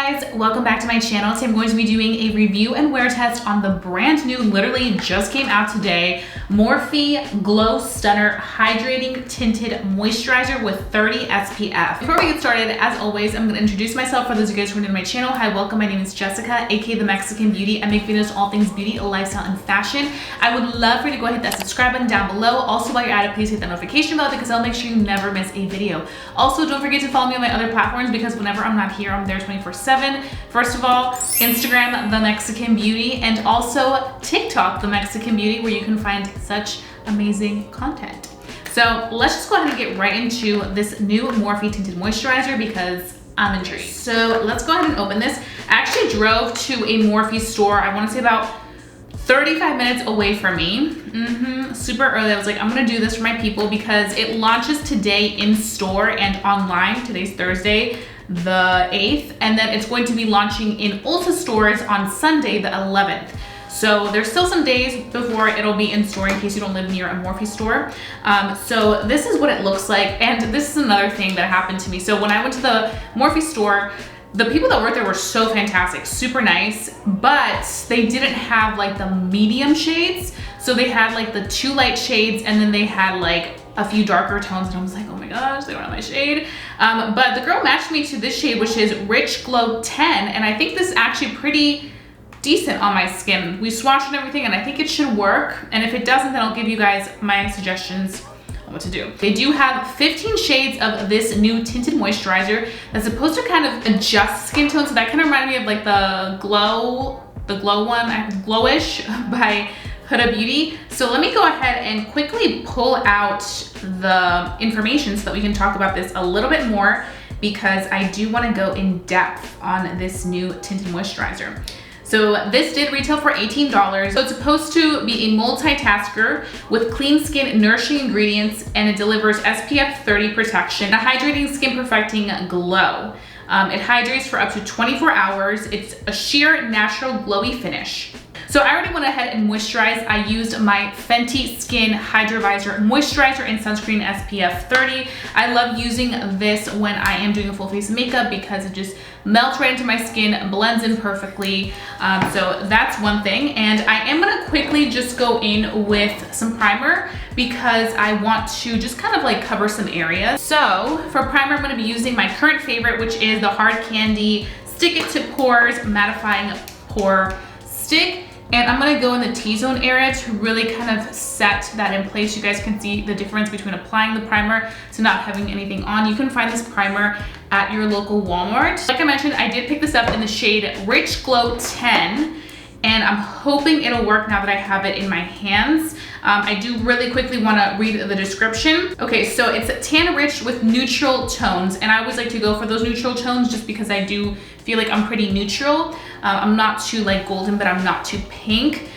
guys, welcome back to my channel. Today I'm going to be doing a review and wear test on the brand new, literally just came out today, Morphe Glowstunner Hydrating Tinted Moisturizer with 30 SPF. Before we get started, as always, I'm going to introduce myself for those of you guys who are new to my channel. Hi, welcome. My name is Jessica, aka The Mexican Beauty. I make videos on all things beauty, lifestyle, and fashion. I would love for you to go ahead and hit that subscribe button down below. Also, while you're at it, please hit that notification bell because I'll make sure you never miss a video. Also, don't forget to follow me on my other platforms because whenever I'm not here, I'm there 24/7. First of all, Instagram, The Mexican Beauty, and also TikTok, The Mexican Beauty, where you can find such amazing content. So let's just go ahead and get right into this new Morphe Tinted Moisturizer because I'm intrigued. So let's go ahead and open this. I actually drove to a Morphe store, I want to say about 35 minutes away from me. Super early. I was like, I'm gonna do this for my people because it launches today in store and online. Today's Thursday, the 8th, and then it's going to be launching in Ulta stores on Sunday, the 11th. So there's still some days before it'll be in store in case you don't live near a Morphe store. So this is what it looks like, and this is another thing that happened to me. So when I went to the Morphe store, the people that worked there were so fantastic, super nice, but they didn't have like the medium shades. So they had like the 2 light shades and then they had like a few darker tones, and I was like, oh my gosh, they don't have my shade. But the girl matched me to this shade, which is Rich Glow 10, and I think this is actually pretty decent on my skin. We swatched and everything, and I think it should work. And if it doesn't, then I'll give you guys my suggestions on what to do. They do have 15 shades of this new tinted moisturizer that's supposed to kind of adjust skin tone. So that kind of reminded me of like the glow one, Glowish by Huda Beauty. So let me go ahead and quickly pull out the information so that we can talk about this a little bit more because I do want to go in depth on this new tinted moisturizer. So this did retail for $18. So it's supposed to be a multitasker with clean skin, nourishing ingredients, and it delivers SPF 30 protection, a hydrating skin perfecting glow. It hydrates for up to 24 hours. It's a sheer natural glowy finish. So I already went ahead and moisturized. I used my FENTY Skin Hydrovisor Moisturizer and Sunscreen SPF 30. I love using this when I am doing a full face of makeup because it just melts right into my skin, blends in perfectly. So that's one thing. And I am gonna quickly just go in with some primer because I want to just kind of like cover some areas. So for primer, I'm gonna be using my current favorite, which is the Hard Candy Stick It to Pores Mattifying Pore Stick. And I'm gonna go in the T-zone area to really kind of set that in place. You guys can see the difference between applying the primer to not having anything on. You can find this primer at your local Walmart. Like I mentioned, I did pick this up in the shade Rich Glow 10, and I'm hoping it'll work now that I have it in my hands. I do really quickly wanna read the description. Okay, so it's tan rich with neutral tones, and I always like to go for those neutral tones just because I do feel like I'm pretty neutral. I'm not too like golden, but I'm not too pink.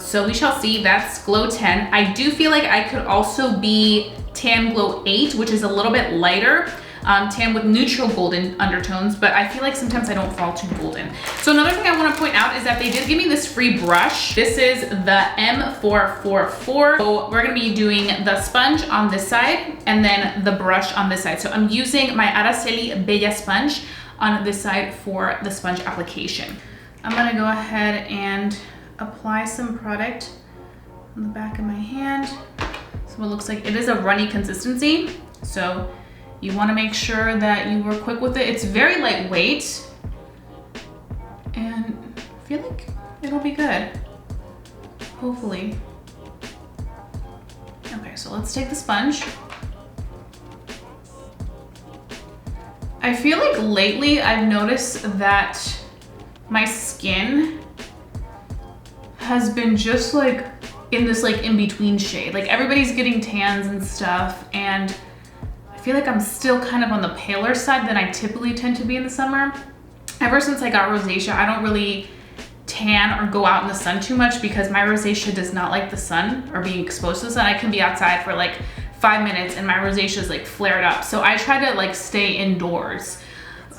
So we shall see. That's Glow 10. I do feel like I could also be Tan Glow 8, which is a little bit lighter. Tan with neutral golden undertones, but I feel like sometimes I don't fall too golden. So another thing I want to point out is that they did give me this free brush. This is the M444. So we're going to be doing the sponge on this side and then the brush on this side. So I'm using my Araceli Bella sponge on this side for the sponge application. I'm going to go ahead and apply some product on the back of my hand. So it looks like it is a runny consistency. So you want to make sure that you are quick with it. It's very lightweight and I feel like it'll be good, hopefully. Okay, so let's take the sponge. I feel like lately I've noticed that my skin has been just like in this like in-between shade. Like everybody's getting tans and stuff, and I feel like I'm still kind of on the paler side than I typically tend to be in the summer. Ever since I got rosacea, I don't really tan or go out in the sun too much because my rosacea does not like the sun or being exposed to the sun. I can be outside for like 5 minutes and my rosacea is like flared up. So I try to like stay indoors.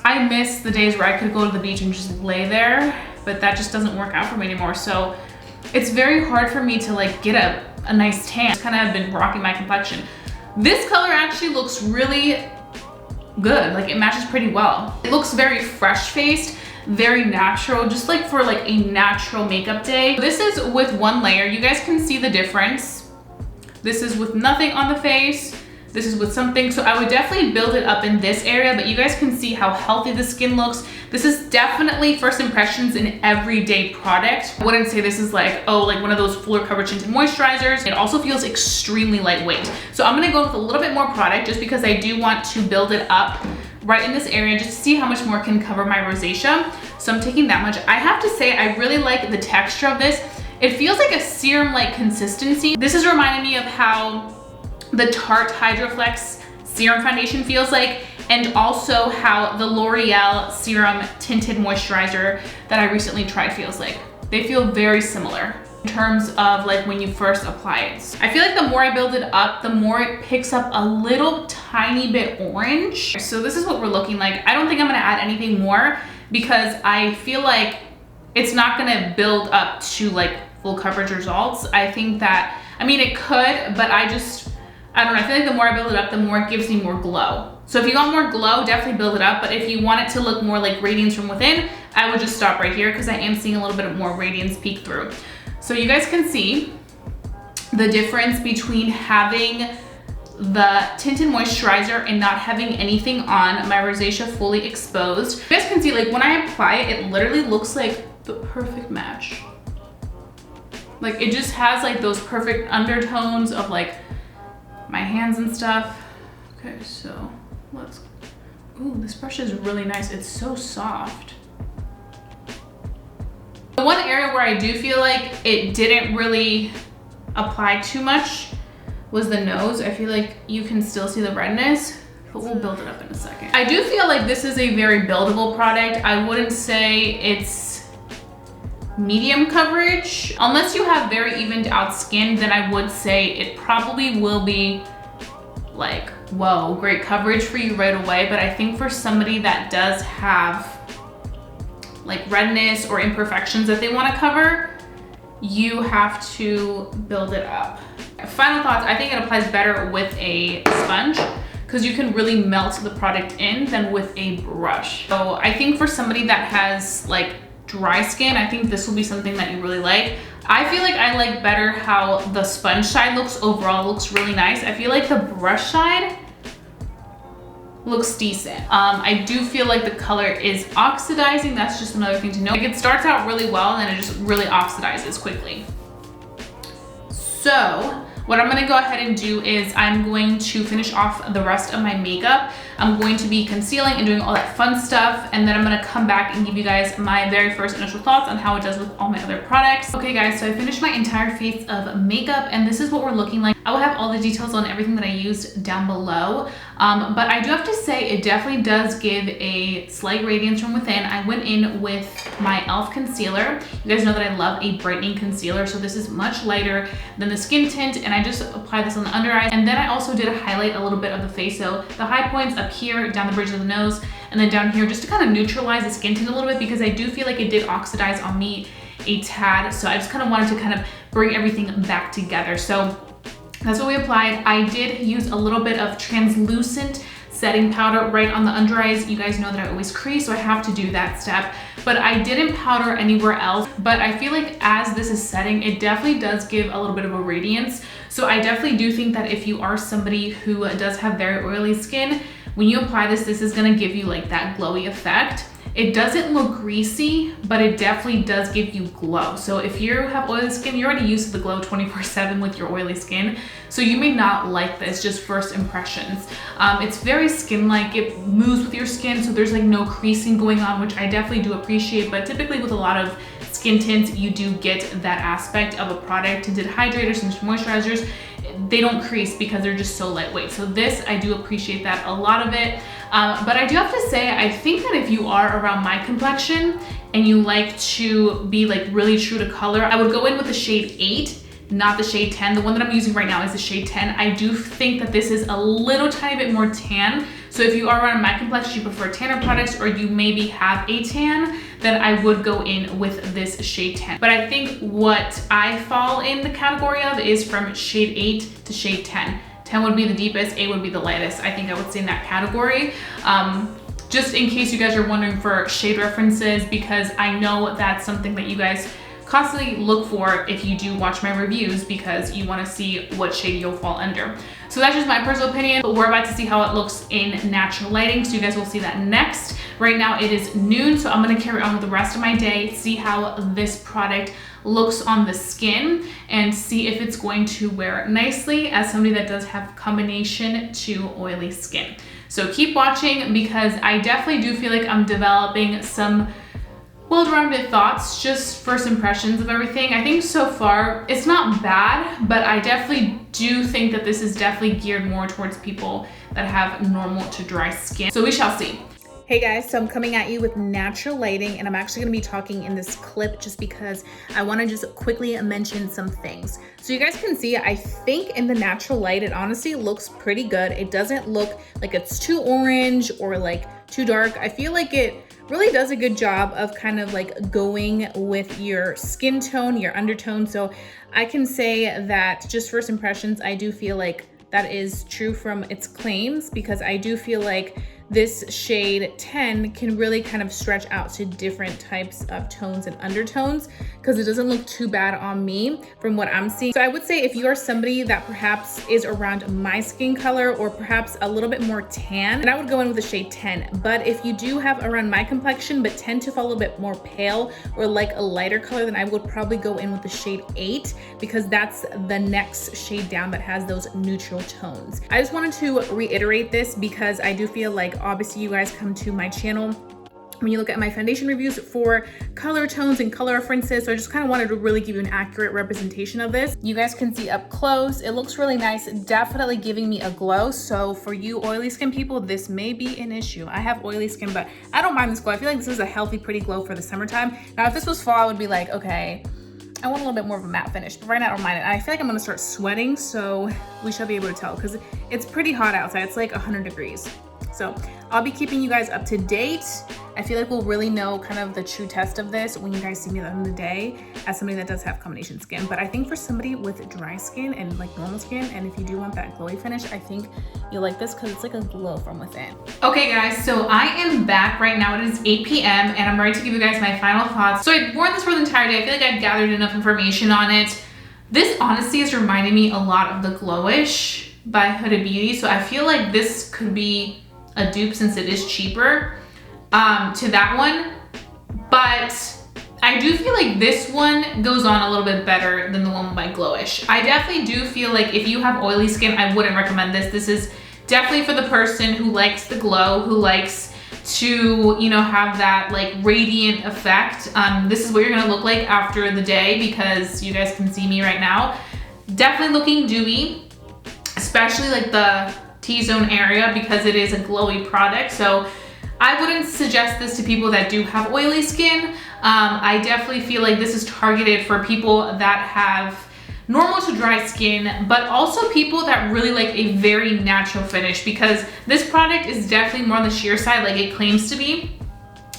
I miss the days where I could go to the beach and just lay there, but that just doesn't work out for me anymore. So it's very hard for me to like get a nice tan. It's kind of been rocking my complexion. This color actually looks really good. Like it matches pretty well. It looks very fresh faced, very natural, just like for like a natural makeup day. This is with one layer. You guys can see the difference. This is with nothing on the face. This is with something. So I would definitely build it up in this area, but you guys can see how healthy the skin looks. This is definitely first impressions in everyday product. I wouldn't say this is like, oh, like one of those fuller coverage tinted moisturizers. It also feels extremely lightweight. So I'm gonna go with a little bit more product just because I do want to build it up right in this area just to see how much more can cover my rosacea. So I'm taking that much. I have to say, I really like the texture of this. It feels like a serum-like consistency. This is reminding me of how the Tarte Hydroflex Serum Foundation feels like, and also how the L'Oreal Serum Tinted Moisturizer that I recently tried feels like. They feel very similar in terms of like when you first apply it. I feel like the more I build it up, the more it picks up a little tiny bit orange. So this is what we're looking like. I don't think I'm gonna add anything more because I feel like it's not gonna build up to like full coverage results. I think that, I mean, it could, but I don't know, I feel like the more I build it up, the more it gives me more glow. So if you want more glow, definitely build it up. But if you want it to look more like radiance from within, I would just stop right here because I am seeing a little bit of more radiance peek through. So you guys can see the difference between having the tinted moisturizer and not having anything on, my rosacea fully exposed. You guys can see, like when I apply it, it literally looks like the perfect match. Like it just has like those perfect undertones of like my hands and stuff. Okay, so let's, ooh, this brush is really nice. It's so soft. The one area where I do feel like it didn't really apply too much was the nose. I feel like you can still see the redness, but we'll build it up in a second. I do feel like this is a very buildable product. I wouldn't say it's medium coverage. Unless you have very evened out skin, then I would say it probably will be like, whoa, great coverage for you right away. But I think for somebody that does have like redness or imperfections that they want to cover, you have to build it up. Final thoughts, I think it applies better with a sponge because you can really melt the product in than with a brush. So I think for somebody that has like dry skin, I think this will be something that you really like. I feel like I like better how the sponge side looks overall. It looks really nice. I feel like the brush side looks decent. I do feel like the color is oxidizing. That's just another thing to know. Like it starts out really well and then it just really oxidizes quickly. So what I'm gonna go ahead and do is I'm going to finish off the rest of my makeup. I'm going to be concealing and doing all that fun stuff, and then I'm gonna come back and give you guys my very first initial thoughts on how it does with all my other products. Okay guys, so I finished my entire face of makeup and this is what we're looking like. I will have all the details on everything that I used down below, but I do have to say it definitely does give a slight radiance from within. I went in with my e.l.f. concealer. You guys know that I love a brightening concealer, so this is much lighter than the skin tint, and I just applied this on the under eye, and then I also did highlight a little bit of the face, so the high points up here, down the bridge of the nose, and then down here just to kind of neutralize the skin tint a little bit because I do feel like it did oxidize on me a tad, so I just kind of wanted to kind of bring everything back together. So that's what we applied. I did use a little bit of translucent setting powder right on the under eyes. You guys know that I always crease, so I have to do that step, but I didn't powder anywhere else. But I feel like as this is setting, it definitely does give a little bit of a radiance. So I definitely do think that if you are somebody who does have very oily skin, when you apply this, this is gonna give you like that glowy effect. It doesn't look greasy, but it definitely does give you glow. So if you have oily skin, you're already used to the glow 24/7 with your oily skin. So you may not like this, just first impressions. It's very skin-like, it moves with your skin, so there's like no creasing going on, which I definitely do appreciate. But typically with a lot of skin tints, you do get that aspect of a product. Tinted hydrators and moisturizers, they don't crease because they're just so lightweight. So this, I do appreciate that, a lot of it. But I do have to say, I think that if you are around my complexion and you like to be like really true to color, I would go in with the shade 8, not the shade 10. The one that I'm using right now is the shade 10. I do think that this is a little tiny bit more tan. So if you are around my complexion, you prefer tanner products, or you maybe have a tan, then I would go in with this shade 10. But I think what I fall in the category of is from shade 8 to shade 10. 10 would be the deepest, 8 would be the lightest. I think I would say in that category. Just in case you guys are wondering for shade references, because I know that's something that you guys constantly look for if you do watch my reviews, because you want to see what shade you'll fall under. So that's just my personal opinion, but we're about to see how it looks in natural lighting, so you guys will see that next. Right now it is noon, so I'm going to carry on with the rest of my day, see how this product looks on the skin, and see if it's going to wear nicely as somebody that does have combination to oily skin. So keep watching, because I definitely do feel like I'm developing some well-rounded thoughts, just first impressions of everything. I think so far it's not bad, but I definitely do think that this is definitely geared more towards people that have normal to dry skin. So we shall see. Hey guys, so I'm coming at you with natural lighting, and I'm actually gonna be talking in this clip just because I wanna just quickly mention some things. So you guys can see, I think in the natural light, it honestly looks pretty good. It doesn't look like it's too orange or like too dark. I feel like it really does a good job of kind of like going with your skin tone, your undertone. So I can say that just first impressions, I do feel like that is true from its claims, because I do feel like this shade 10 can really kind of stretch out to different types of tones and undertones, because it doesn't look too bad on me from what I'm seeing. So I would say if you are somebody that perhaps is around my skin color or perhaps a little bit more tan, then I would go in with the shade 10. But if you do have around my complexion but tend to fall a little bit more pale or like a lighter color, then I would probably go in with the shade 8, because that's the next shade down that has those neutral tones. I just wanted to reiterate this because I do feel like obviously you guys come to my channel when you look at my foundation reviews for color tones and color references. So I just kind of wanted to really give you an accurate representation of this. You guys can see up close, it looks really nice, definitely giving me a glow. So for you oily skin people, this may be an issue. I have oily skin, but I don't mind this glow. I feel like this is a healthy, pretty glow for the summertime. Now, if this was fall, I would be like, okay, I want a little bit more of a matte finish, but right now I don't mind it. I feel like I'm gonna start sweating, so we shall be able to tell, because it's pretty hot outside. It's like 100 degrees. So I'll be keeping you guys up to date. I feel like we'll really know kind of the true test of this when you guys see me at the end of the day as somebody that does have combination skin. But I think for somebody with dry skin and like normal skin, and if you do want that glowy finish, I think you'll like this because it's like a glow from within. Okay guys, so I am back right now. It is 8 p.m. and I'm ready to give you guys my final thoughts. So I've worn this for the entire day. I feel like I've gathered enough information on it. This honestly has reminded me a lot of the Glowish by Huda Beauty. So I feel like this could be a dupe since it is cheaper to that one, but I do feel like this one goes on a little bit better than the one by Glowish. I definitely do feel like if you have oily skin, I wouldn't recommend this. This is definitely for the person who likes the glow, who likes to, you know, have that like radiant effect. This is what you're gonna look like after the day, because you guys can see me right now. Definitely looking dewy, especially like the T-zone area, because it is a glowy product. So I wouldn't suggest this to people that do have oily skin. I definitely feel like this is targeted for people that have normal to dry skin, but also people that really like a very natural finish, because this product is definitely more on the sheer side like it claims to be.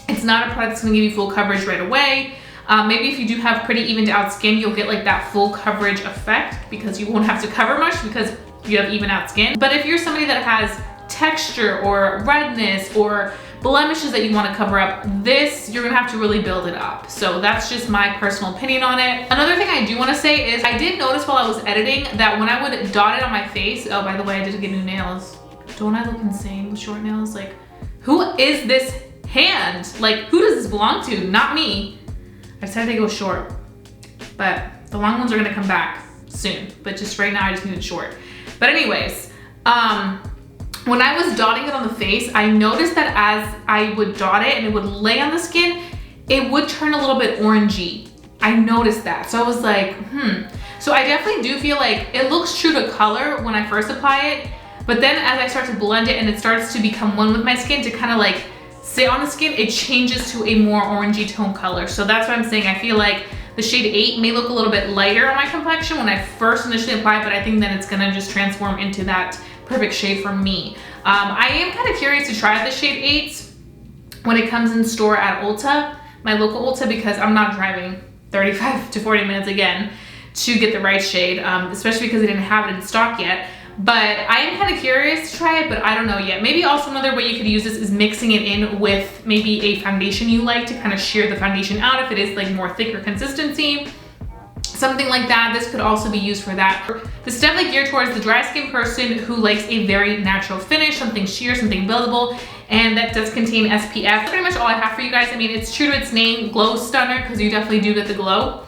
It's not a product that's gonna give you full coverage right away. Maybe if you do have pretty evened out skin, you'll get like that full coverage effect because you won't have to cover much because you have even out skin. But if you're somebody that has texture or redness or blemishes that you want to cover up, this you're gonna have to really build it up. So that's just my personal opinion on it. Another thing I do want to say is I did notice while I was editing that when I would dot it on my face, oh by the way, I did get new nails. Don't I look insane with short nails? Like, who is this hand? Like, who does this belong to? Not me. I decided to go short, but the long ones are gonna come back soon, but just right now I just need it short. But anyways, when I was dotting it on the face, I noticed that as I would dot it and it would lay on the skin, it would turn a little bit orangey. I noticed that. So I was like, So I definitely do feel like it looks true to color when I first apply it, but then as I start to blend it and it starts to become one with my skin, to kind of like sit on the skin, it changes to a more orangey tone color. So that's what I'm saying. I feel like the shade 8 may look a little bit lighter on my complexion when I first initially apply, but I think that it's gonna just transform into that perfect shade for me. I am kind of curious to try the shade 8 when it comes in store at Ulta, my local Ulta, because I'm not driving 35 to 40 minutes again to get the right shade, especially because they didn't have it in stock yet. but I am kind of curious to try it, but I don't know yet. Maybe also another way you could use this is mixing it in with maybe a foundation you like to kind of sheer the foundation out if it is like more thicker consistency. Something like that. This could also be used for that. This is definitely geared towards the dry skin person who likes a very natural finish, something sheer, something buildable, and that does contain SPF. That's pretty much all I have for you guys. I mean, it's true to its name, Glowstunner, because you definitely do get the glow.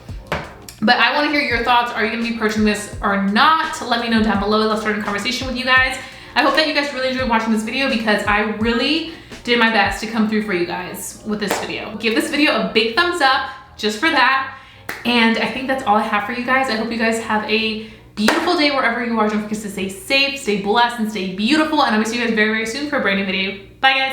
But I want to hear your thoughts. Are you going to be purchasing this or not? Let me know down below. Let's start a conversation with you guys. I hope that you guys really enjoyed watching this video because I really did my best to come through for you guys with this video. Give this video a big thumbs up just for that. And I think that's all I have for you guys. I hope you guys have a beautiful day wherever you are. Don't forget to stay safe, stay blessed, and stay beautiful. And I will see you guys very, very soon for a brand new video. Bye, guys.